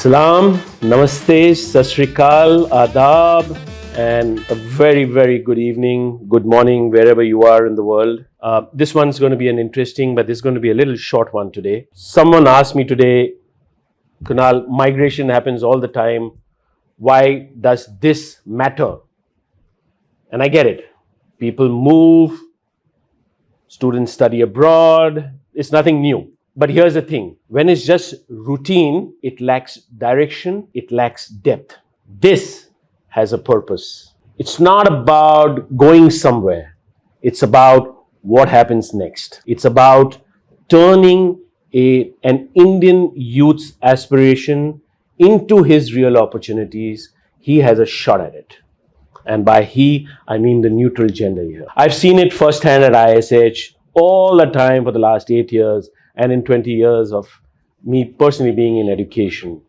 Salam, Namaste, Sat Sri Akal, Adab, and a very, very good evening, good morning, wherever you are in the world. This one's going to be an interesting, but this is going to be a little short one today. Someone asked me today, Kunal, migration happens all the time. Why does this matter? And I get it. People move, students study abroad. It's nothing new. But here's the thing. When it's just routine, it lacks direction, it lacks depth. This has a purpose. It's not about going somewhere. It's about what happens next. It's about turning an Indian youth's aspiration into his real opportunities. He has a shot at it. And by he, I mean the neutral gender here. I've seen it firsthand at ISH all the time for the last 8 years and in 20 years of me personally being in education.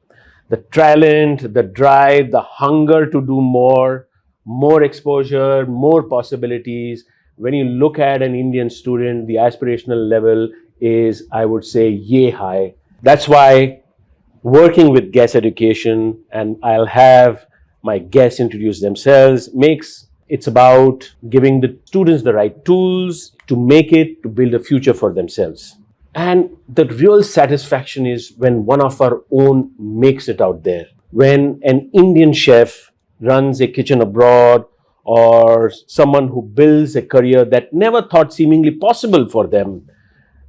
The talent, the drive, the hunger to do more exposure, more possibilities. When you look at an Indian student, the aspirational level is, I would say, yay high. That's why working with GeSS Education, and I'll have my guests introduce themselves, it's about giving the students the right tools to make it, to build a future for themselves. And the real satisfaction is when one of our own makes it out there. When an Indian chef runs a kitchen abroad, or someone who builds a career that never thought seemingly possible for them,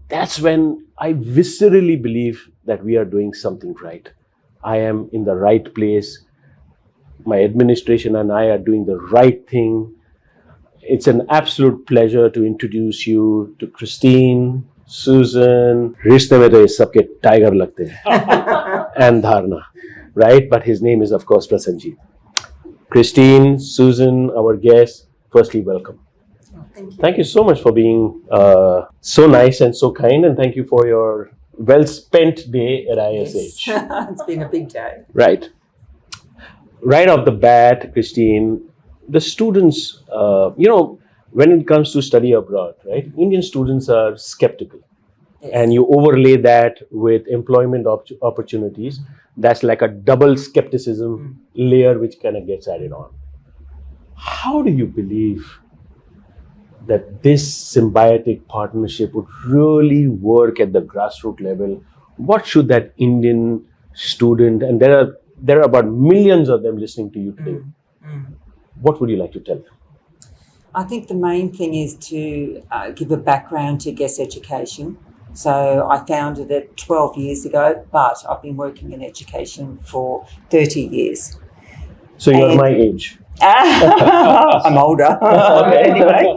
that's when I viscerally believe that we are doing something right. I am in the right place. My administration and I are doing the right thing. It's an absolute pleasure to introduce you to Cristine, Susan, रिश्ते में तो ये सबके tiger लगते हैं, and Dharna, right? But his name is of course Prasenjeet. Christine, Susan, our guests, firstly welcome. Thank you. Thank you so much for being so nice and so kind, and thank you for your well-spent day at ISH. Yes. It's been a big day. Right. Right off the bat, Christine, the students, when it comes to study abroad, right? Indian students are skeptical. Yes. And you overlay that with employment opportunities, that's like a double skepticism layer which kind of gets added on. How do you believe that this symbiotic partnership would really work at the grassroots level? What should that Indian student, and there are about millions of them listening to you today, what would you like to tell them? I think the main thing is to give a background to GeSS Education. So I founded it 12 years ago, but I've been working in education for 30 years. So you're my age. I'm older. Anyway.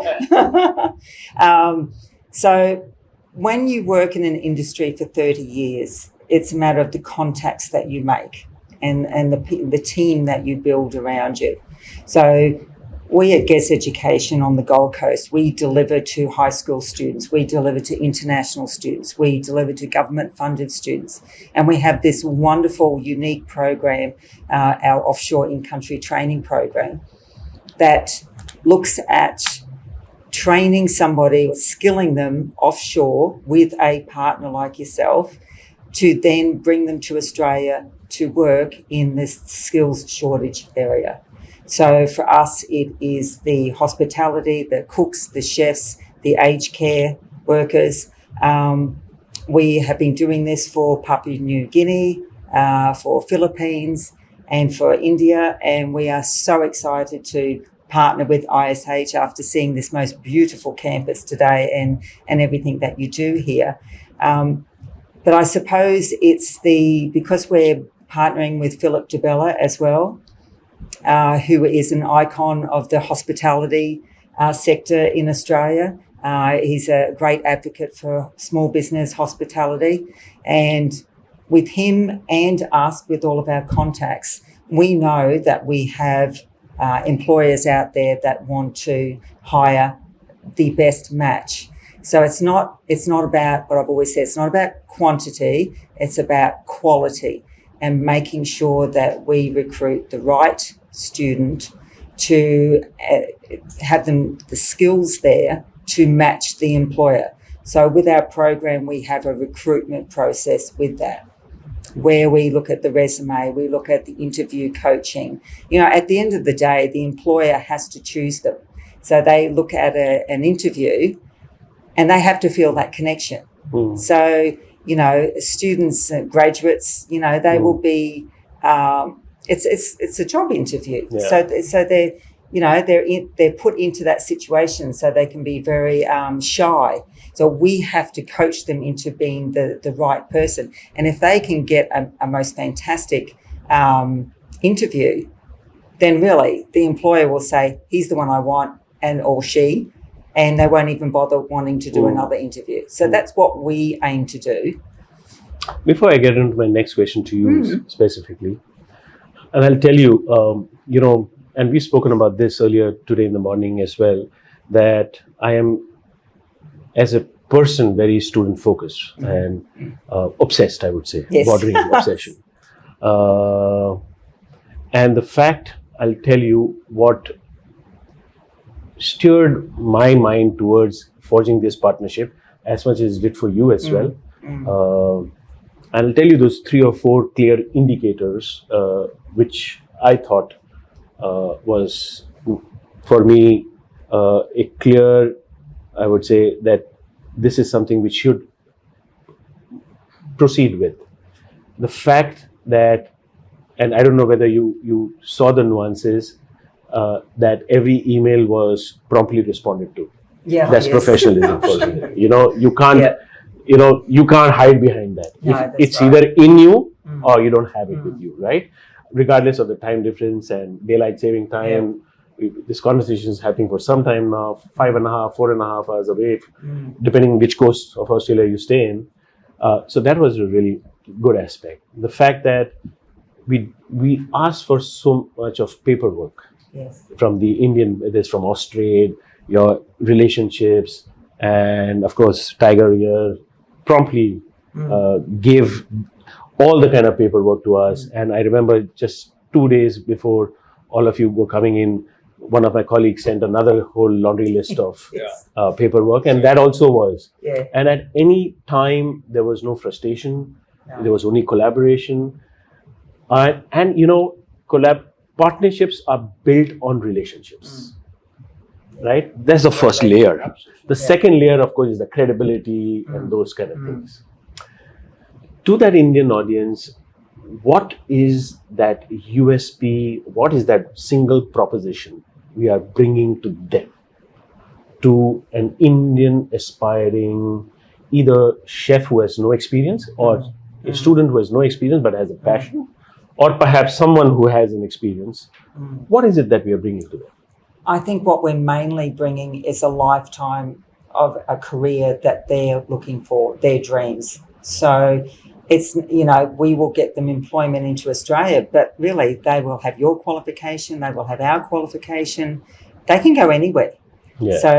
So when you work in an industry for 30 years, it's a matter of the contacts that you make and the team that you build around you. So we at GeSS Education on the Gold Coast, we deliver to high school students, we deliver to international students, we deliver to government-funded students, and we have this wonderful, unique program, our offshore in-country training program, that looks at training somebody or skilling them offshore with a partner like yourself to then bring them to Australia to work in this skills shortage area. So for us, it is the hospitality, the cooks, the chefs, the aged care workers. We have been doing this for Papua New Guinea, for Philippines, and for India. And we are so excited to partner with ISH after seeing this most beautiful campus today and everything that you do here. But I suppose it's because we're partnering with Philip DeBella as well, who is an icon of the hospitality sector in Australia. He's a great advocate for small business hospitality. And with him and us, with all of our contacts, we know that we have employers out there that want to hire the best match. So it's not about what I've always said, it's not about quantity, it's about quality and making sure that we recruit the right student to have them the skills there to match the employer. So with our program, we have a recruitment process with that. where we look at the resume, we look at the interview coaching. At the end of the day, the employer has to choose them. So they look at an interview and they have to feel that connection. So, students, graduates, they will be, it's a job interview. Yeah. So they're put into that situation so they can be very shy. So we have to coach them into being the right person. And if they can get a most fantastic interview, then really the employer will say, he's the one I want, or she, and they won't even bother wanting to do another interview. So that's what we aim to do. Before I get into my next question to you specifically, and I'll tell you, and we've spoken about this earlier today in the morning as well, that I am, as a person, very student focused and obsessed, I would say, bordering obsession. And the fact, I'll tell you what steered my mind towards forging this partnership as much as it did for you as well. I'll tell you those 3 or 4 clear indicators which I thought was for me a clear, I would say, that this is something which should proceed with. The fact that, and I don't know whether you saw the nuances, that every email was promptly responded to. Yeah, that's professionalism for me. You can't, you can't hide behind that. No, it's right. either in you or you don't have it with you, right? Regardless of the time difference and daylight saving time. This conversation is happening for some time now, 5.5, 4.5 hours away, depending which coast of Australia you stay in. So that was a really good aspect. The fact that we asked for so much of paperwork from the Indian, whether it's from Australia, your relationships, and of course, Tiger here promptly gave all the kind of paperwork to us. And I remember just 2 days before all of you were coming in, one of my colleagues sent another whole laundry list of paperwork, and that also was. And at any time, there was no frustration. There was only collaboration. And partnerships are built on relationships, right? That's the first layer. The second layer, of course, is the credibility and those kind of things. To that Indian audience, what is that USP? What is that single proposition we are bringing to them? To an Indian aspiring either chef who has no experience, or a student who has no experience but has a passion, or perhaps someone who has an experience. What is it that we are bringing to them? I think what we're mainly bringing is a lifetime of a career that they're looking for, their dreams. So it's, we will get them employment into Australia, but really they will have your qualification, they will have our qualification. They can go anywhere. So,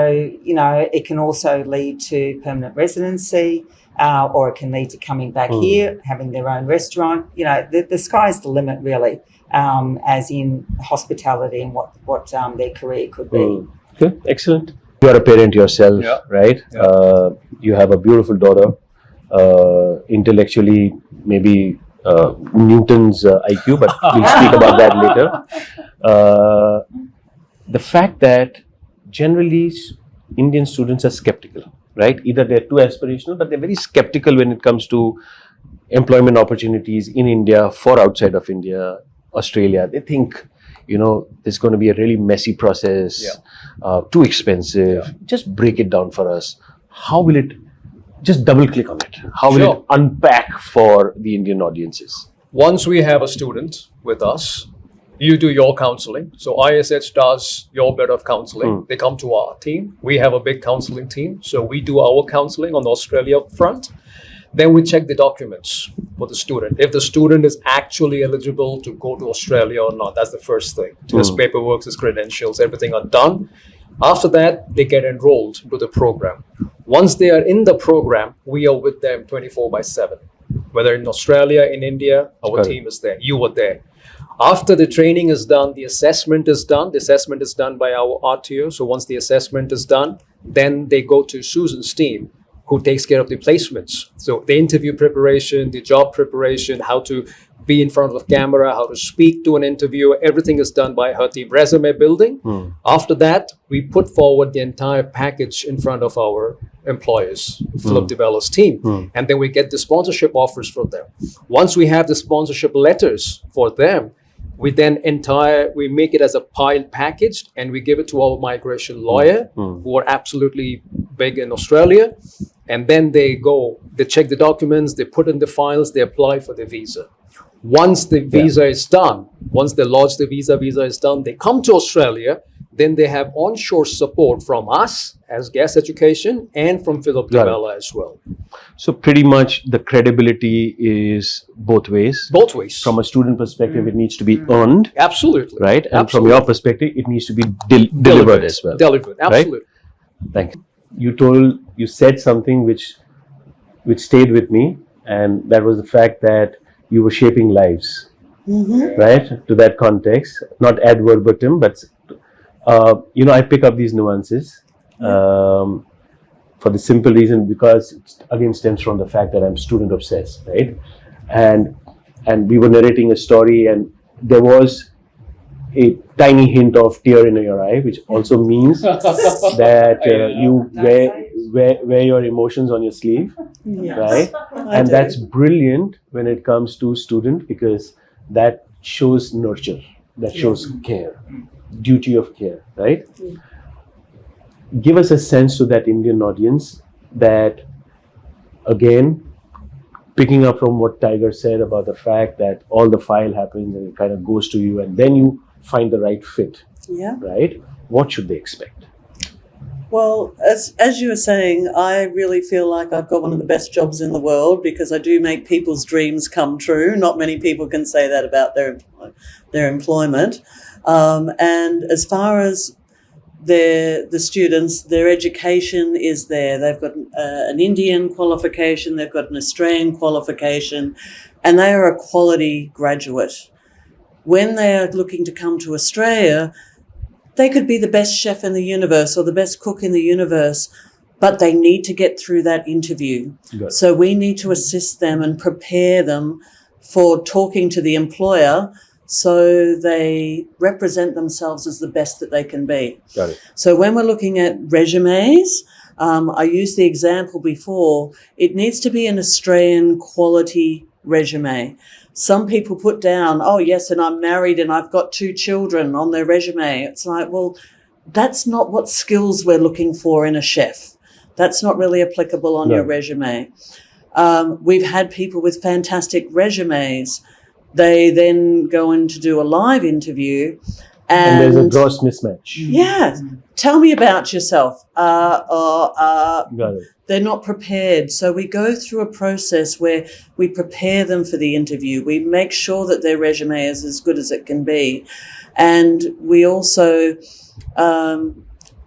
it can also lead to permanent residency, or it can lead to coming back here, having their own restaurant. The sky's the limit, really, as in hospitality and what their career could be. Okay, excellent. You are a parent yourself, right? You have a beautiful daughter. Intellectually, maybe Newton's IQ, but we'll speak about that later. The fact that generally Indian students are skeptical, right? Either they're too aspirational, but they're very skeptical when it comes to employment opportunities in India, for outside of India, Australia. They think, there's going to be a really messy process, too expensive. Just break it down for us. How will it, just double click on it. How will it unpack for the Indian audiences? Once we have a student with us, you do your counseling. So ISH does your bit of counseling. They come to our team. We have a big counseling team. So we do our counseling on the Australia front. Then we check the documents for the student. If the student is actually eligible to go to Australia or not, that's the first thing. His paperwork, his credentials, everything are done. After that, they get enrolled into the program. Once they are in the program, we are with them 24/7. Whether in Australia, in India, our team is there. You are there. After the training is done, the assessment is done. The assessment is done by our RTO. So once the assessment is done, then they go to Susan's team who takes care of the placements. So the interview preparation, the job preparation, how to be in front of camera, how to speak to an interviewer, everything is done by her team. Resume building. After that, we put forward the entire package in front of our employers, Philip DeBella's team. And then we get the sponsorship offers from them. Once we have the sponsorship letters for them, we make it as a piled package and we give it to our migration lawyer, who are absolutely big in Australia. And then they check the documents, they put in the files, they apply for the visa. Once the visa is done, once they lodge the visa is done, they come to Australia, then they have onshore support from us as GeSS Education and from Philip DeBella as well. So pretty much the credibility is both ways. Both ways. From a student perspective, it needs to be earned. Absolutely. Right? And Absolutely. from your perspective, it needs to be delivered as well. Delivered, absolutely. Right? Thank you. You said something which stayed with me, and that was the fact that you were shaping lives, right? To that context, not ad verbatim, but I pick up these nuances for the simple reason because it again stems from the fact that I'm student obsessed, right? And we were narrating a story, and there was a tiny hint of tear in your eye, which also means that you wear your emotions on your sleeve, right? And that's brilliant when it comes to student, because that shows nurture, that shows care, duty of care, right? Give us a sense to that Indian audience that, again, picking up from what Tiger said about the fact that all the file happens and it kind of goes to you and then you find the right fit, right? What should they expect? Well, as you were saying, I really feel like I've got one of the best jobs in the world because I do make people's dreams come true. Not many people can say that about their employment. And as far as the students, their education is there. They've got an Indian qualification, they've got an Australian qualification, and they are a quality graduate. When they are looking to come to Australia, they could be the best chef in the universe or the best cook in the universe, but they need to get through that interview. So we need to assist them and prepare them for talking to the employer so they represent themselves as the best that they can be. Got it. So when we're looking at resumes, I used the example before, it needs to be an Australian quality resume. Some people put down, oh yes, and I'm married and I've got 2 children on their resume. It's like, well, that's not what skills we're looking for in a chef. That's not really applicable on your resume. We've had people with fantastic resumes. They then go in to do a live interview and there's a gross mismatch. Yeah. Tell me about yourself. Got it. They're not prepared. So we go through a process where we prepare them for the interview. We make sure that their resume is as good as it can be. And we also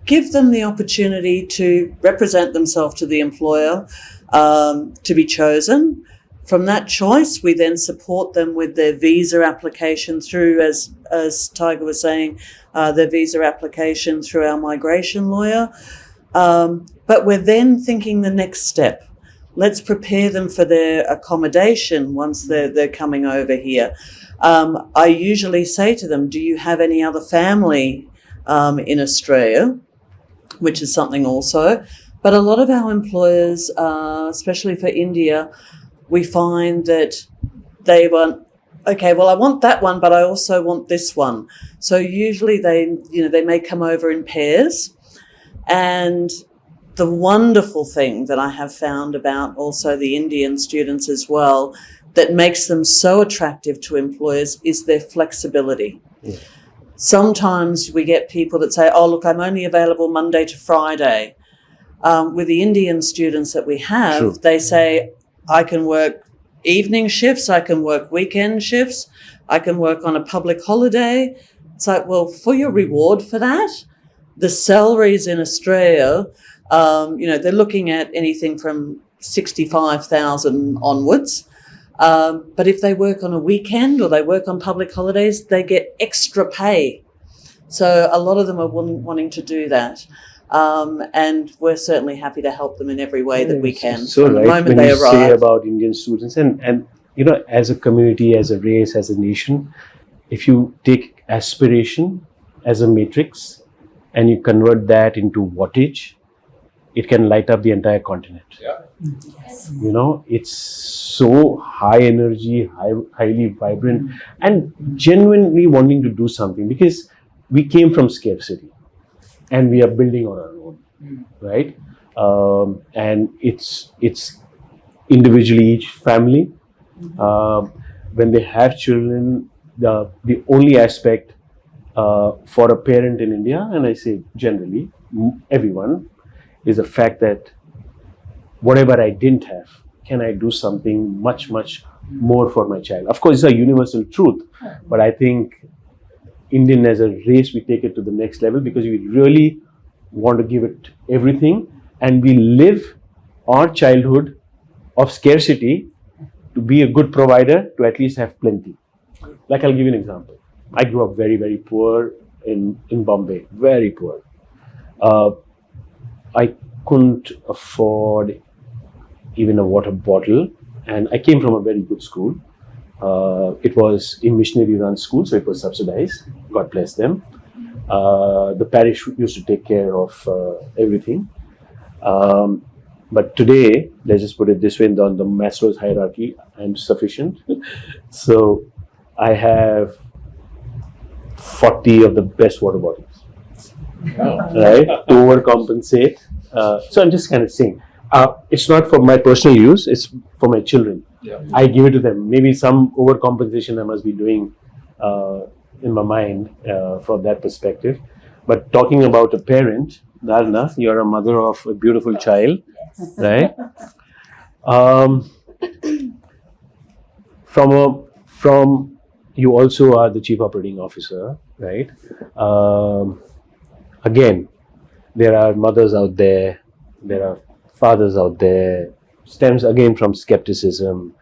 give them the opportunity to represent themselves to the employer, to be chosen. From that choice, we then support them with their visa application through, as Tiger was saying, their visa application through our migration lawyer. But we're then thinking the next step. Let's prepare them for their accommodation once they're coming over here. I usually say to them, do you have any other family in Australia? Which is something also. But a lot of our employers, especially for India, we find that they want, okay, well, I want that one, but I also want this one. So usually they may come over in pairs. And the wonderful thing that I have found about also the Indian students as well that makes them so attractive to employers is their flexibility. Yeah. Sometimes we get people that say, oh, look, I'm only available Monday to Friday. With the Indian students that we have, they say, I can work evening shifts, I can work weekend shifts, I can work on a public holiday. It's like, well, for your reward for that, the salaries in Australia, they're looking at anything from 65,000 onwards. But if they work on a weekend or they work on public holidays, they get extra pay. So a lot of them are wanting to do that. and we're certainly happy to help them in every way that we can So from the right moment when they you say arrive. about Indian students and as a community, as a race, as a nation, if you take aspiration as a matrix and you convert that into wattage, it can light up the entire continent. Yeah. It's so high energy, highly vibrant, and genuinely wanting to do something, because we came from scarcity and we are building on our own, right? And it's individually, each family, when they have children, the only aspect for a parent in India, and I say generally everyone, is the fact that whatever I didn't have, can I do something much, much more for my child? Of course, it's a universal truth, but I think Indian as a race, we take it to the next level because we really want to give it everything, and we live our childhood of scarcity to be a good provider, to at least have plenty. Like, I'll give you an example. I grew up very, very poor in Bombay, very poor. I couldn't afford even a water bottle, and I came from a very good school. It was a missionary run school, so it was subsidized. God bless them. The parish used to take care of everything. But today, let's just put it this way, on the Maslow's hierarchy, I'm sufficient. So I have 40 of the best water bottles, right, to overcompensate. So I'm just kind of saying, it's not for my personal use, it's for my children. Yeah. I give it to them. Maybe some overcompensation I must be doing in my mind from that perspective. But talking about a parent, Dharna, you're a mother of a beautiful child, right? From you also are the Chief Operating Officer, right? Again, there are mothers out there, there are fathers out there, stems again from skepticism,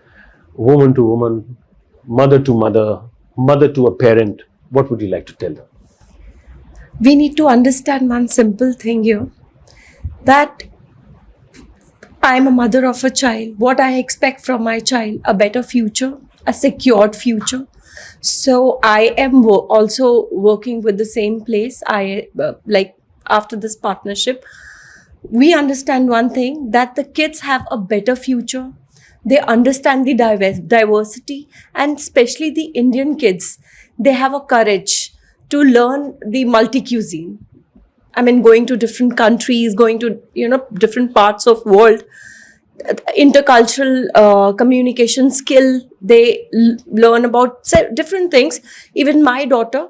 woman to woman, mother to mother, mother to a parent. What would you like to tell them? We need to understand one simple thing here, that I'm a mother of a child. What I expect from my child, a better future, a secured future. So I am also working with the same place. Like after this partnership, we understand one thing, that the kids have a better future. They understand the diversity, and especially the Indian kids, they have a courage to learn the multi-cuisine. I mean, going to different countries, going to, different parts of world, intercultural communication skill, they learn about different things. Even my daughter,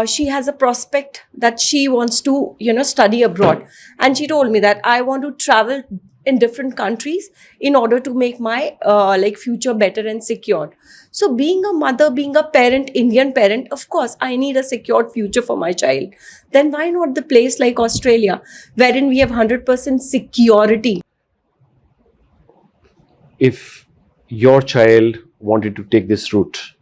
she has a prospect that she wants to, study abroad. And she told me that I want to travel in different countries in order to make my future better and secured. So being a mother, being a parent, Indian parent, of course, I need a secured future for my child. Then why not the place like Australia, wherein we have 100% security? If your child wanted to take this route,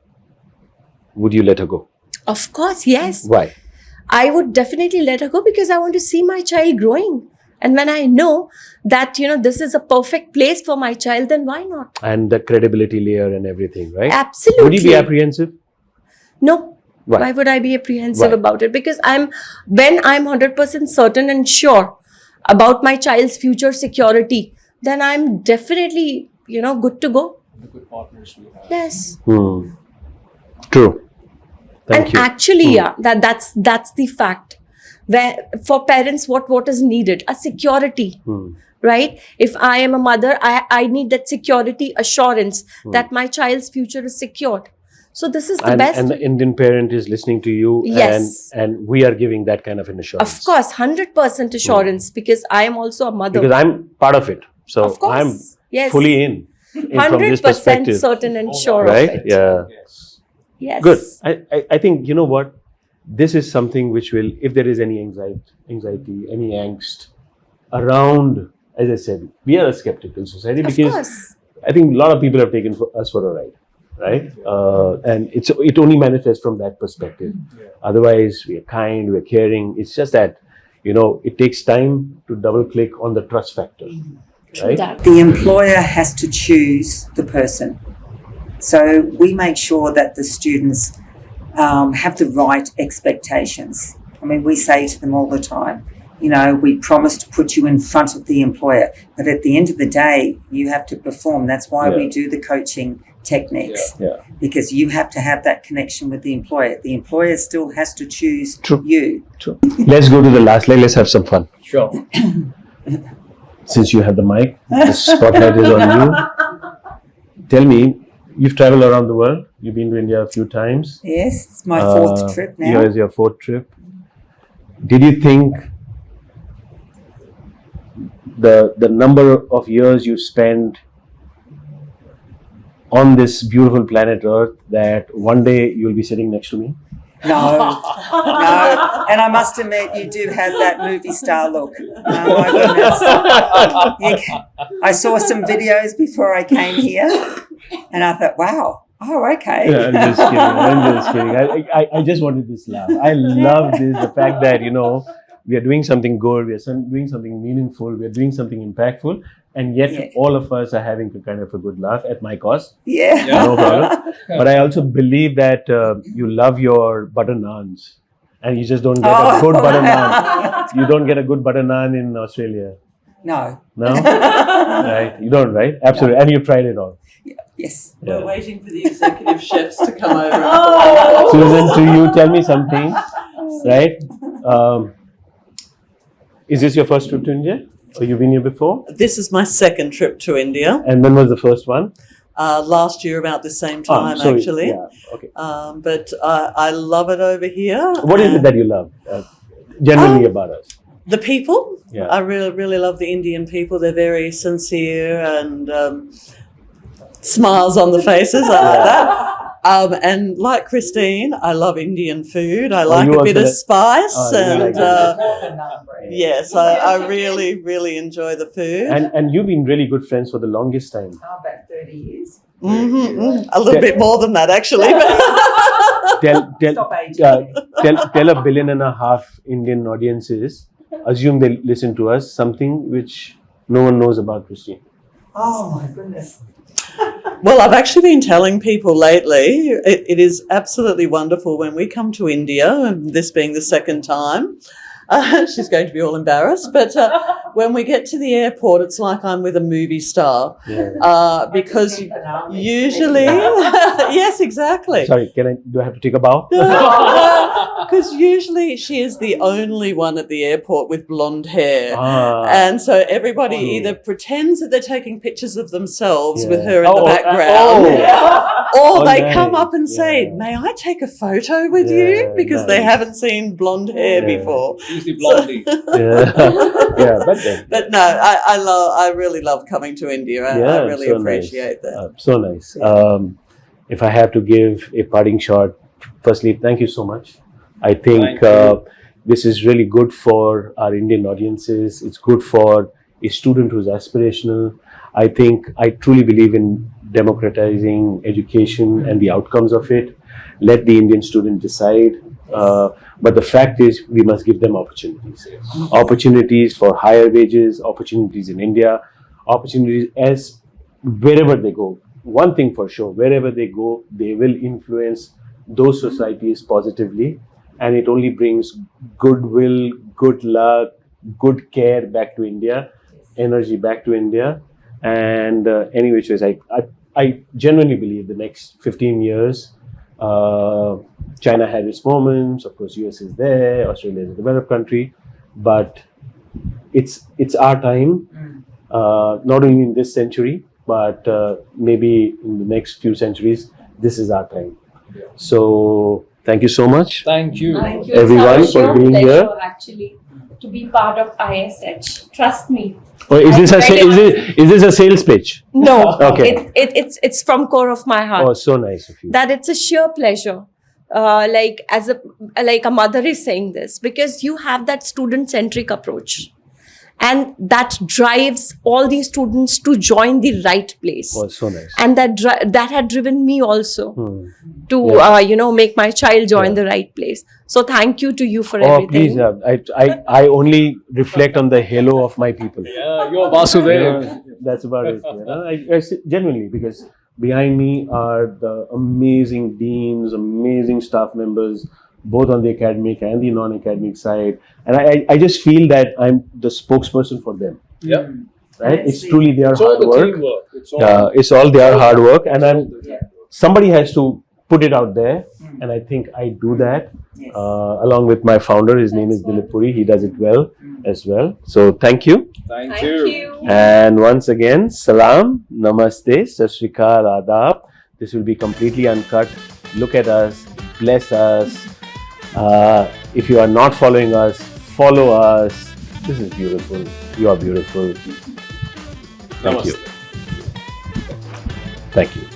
would you let her go? Of course, yes. Why? I would definitely let her go because I want to see my child growing. And when I know that, this is a perfect place for my child, then why not? And the credibility layer and everything, right? Absolutely. Would you be apprehensive? No. Why? Why would I be apprehensive Why? about it? Because when I'm 100% certain and sure about my child's future security, then I'm definitely, good to go. The good partners we have. Yes. True. Thank you. Actually, yeah, that's the fact. Where for parents, what is needed? A security, right? If I am a mother, I need that security assurance that my child's future is secured. So this is the best. And the Indian parent is listening to you. Yes. And we are giving that kind of an assurance. Of course, 100% assurance, because I am also a mother. Because I'm part of it. So Of course. I'm Yes. fully in from this 100% perspective. certain and sure Right? of it. Yeah. Yes. Yes. Good. I think, you know what? This is something which will, if there is any anxiety, any angst around, as I said, we are a skeptical society Of because course. I think a lot of people have taken us for a ride, right? And it only manifests from that perspective. Yeah. Otherwise, we are kind, we are caring. It's just that, it takes time to double click on the trust factor, right? That. The employer has to choose the person. So we make sure that the students have the right expectations. I mean, we say to them all the time, we promise to put you in front of the employer, but at the end of the day, you have to perform. That's why we do the coaching techniques, because you have to have that connection with the employer. The employer still has to choose you. True. Let's go to the last leg. Let's have some fun. Sure. Since you have the mic, the spotlight is on you. Tell me, you've traveled around the world. You've been to India a few times. Yes, it's my fourth trip now. Here's your fourth trip. Did you think the number of years you spent on this beautiful planet Earth that one day you'll be sitting next to me? No. And I must admit, you do have that movie star look. Oh my goodness. I saw some videos before I came here and I thought, wow. Oh, okay. Yeah, I'm just kidding. I just wanted this laugh. I love this, the fact that, we are doing something good, we are doing something meaningful, we are doing something impactful, and yet all of us are having a kind of a good laugh at my cost. Yeah. No problem. But I also believe that you love your butter naans, and you just don't get a good butter naan. You don't get a good butter naan in Australia. No. No? Right. You don't, right? Absolutely. No. And you've tried it all. Yes. We're waiting for the executive chefs to come over. Susan, to you, tell me something, right? Is this your first trip to India? Or you've been here before? This is my second trip to India. And when was the first one? Last year, about the same time, actually. Yeah, okay. But I love it over here. What is it that you love generally about us? The people. Yeah. I really, really love the Indian people. They're very sincere and smiles on the faces. I like that. And like Christine, I love Indian food. I like a bit of spice. Yes, I really, really enjoy the food. And you've been really good friends for the longest time. About 30 years. A little bit more than that, actually. Tell 1.5 billion Indian audiences, assume they listen to us, something which no one knows about Christine. Oh my goodness. Well, I've actually been telling people lately, it is absolutely wonderful when we come to India, and this being the second time. She's going to be all embarrassed. But when we get to the airport, it's like I'm with a movie star. Because usually... yes, exactly. Sorry, do I have to take a bow? Because usually she is the only one at the airport with blonde hair. And so everybody either pretends that they're taking pictures of themselves with her in the background. Or they come up and say, may I take a photo with you? Because they haven't seen blonde hair before. Usually blondie. But no, I really love coming to India. I really appreciate that. So nice. If I have to give a parting shot, firstly, thank you so much. I think this is really good for our Indian audiences. It's good for a student who's aspirational. I truly believe in democratizing education and the outcomes of it. Let the Indian student decide. But the fact is, we must give them opportunities. Opportunities for higher wages, opportunities in India, opportunities as wherever they go. One thing for sure, wherever they go, they will influence those societies positively. And it only brings goodwill, good luck, good care back to India, energy back to India. And any which ways, I genuinely believe the next 15 years, China had its moments. Of course, US is there, Australia is a developed country, but it's our time, not only in this century, but maybe in the next few centuries, this is our time. So thank you so much. Thank you. Thank you. Everyone It's for our being pleasure, here. actually, to be part of ISH. Trust me. Oh, is this a sales pitch? No. Okay. It's from core of my heart. Oh, so nice of you. That it's a sheer pleasure. Like a mother is saying this, because you have that student-centric approach. and that drives all these students to join the right place. Oh, so nice. And that had driven me also to Yeah. make my child join Yeah. the right place. So thank you to you for Oh, everything. please. I only reflect on the halo of my people. Yeah, you're Vasudev. That's about it. Genuinely, because behind me are the amazing deans, amazing staff members, both on the academic and the non-academic side. And I just feel that I'm the spokesperson for them. Yeah. Right? It's truly their It's all hard the work. teamwork. It's It's all their hard work. And somebody has to put it out there. And I think I do that along with my founder. His name is Dilip Puri. He does it well as well. So thank you. Thank you. And once again, salam, namaste, sat sri akal, adab. This will be completely uncut. Look at us, bless us. If you are not following us, follow us. This is beautiful. You are beautiful. Thank you. Thank you.